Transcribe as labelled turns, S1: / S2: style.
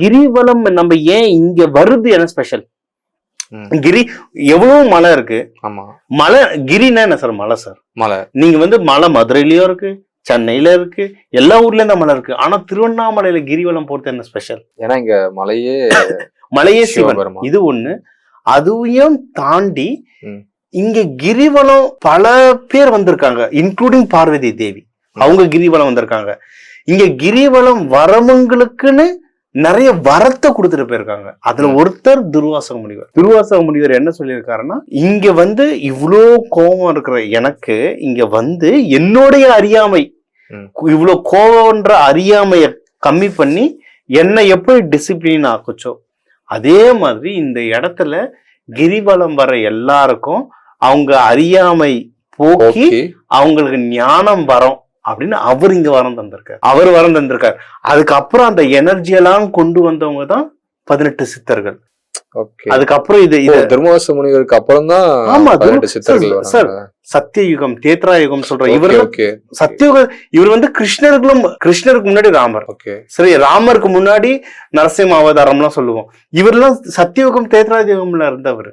S1: கிரிவலம் நம்ம ஏன் இங்க வருது என்ன ஸ்பெஷல்? கிரி எவ்வளவு மலை இருக்கு.
S2: ஆமா,
S1: மலை கிரினா என்ன சார்? மலை சார்,
S2: மலை.
S1: நீங்க வந்து மலை மதுரையிலயும் இருக்கு, சென்னையில இருக்கு, எல்லா ஊர்லயும் தான் மலை இருக்கு. ஆனா திருவண்ணாமலையில கிரிவலம் போறது என்ன ஸ்பெஷல்?
S2: ஏன்னா இங்க மலையே
S1: மலையே சிவன்.
S2: சிவபெருமான்.
S1: இது ஒண்ணு. அதையும் தாண்டி
S2: ம்.
S1: இங்க கிரிவலம் பல பேர் வந்திருக்காங்க, இன்க்ளூடிங் பார்வதி தேவி. அவங்க கிரிவலம் வந்திருக்காங்க. இங்க கிரிவலம் வரவங்களுக்குன்னு நிறைய வரத்தை கொடுத்துட்டு போயிருக்காங்க. அதுல ஒருத்தர் துர்வாசக முனிவர். துர்வாசக முனிவர் என்ன சொல்லியிருக்காருன்னா, இங்க வந்து இவ்வளோ கோபம் இருக்கிற எனக்கு இங்க வந்து என்னுடைய அறியாமை, இவ்வளவு கோபம்ன்ற அறியாமைய கம்மி பண்ணி என்னை எப்படி டிசிப்ளின் ஆக்குச்சோ அதே மாதிரி இந்த இடத்துல கிரிவலம் வர எல்லாருக்கும் அவங்க அறியாமை போக்கி அவங்களுக்கு ஞானம் வரும் அப்படின்னு அவர் இங்க வரம் தந்திருக்காரு. அதுக்கப்புறம் அந்த எனர்ஜி எல்லாம் கொண்டு வந்தவங்க தான் 18 சித்தர்கள். அதுக்கப்புறம் இது
S2: துர்வாச முனிவருக்கு அப்புறம் தான்.
S1: ஆமா,
S2: 18 சித்தர்கள்
S1: சார். சத்தியயுகம், தேத்ரா யுகம் சொல்ற இவர் சத்தியயுகம். இவர் வந்து கிருஷ்ணருக்கு முன்னாடி ராமர். சரி, ராமருக்கு முன்னாடி நரசிம்ம அவதாரம் எல்லாம் சொல்லுவோம். இவரெல்லாம் சத்தியயுகம் தேத்ரா யுகம்ல இருந்தவர்.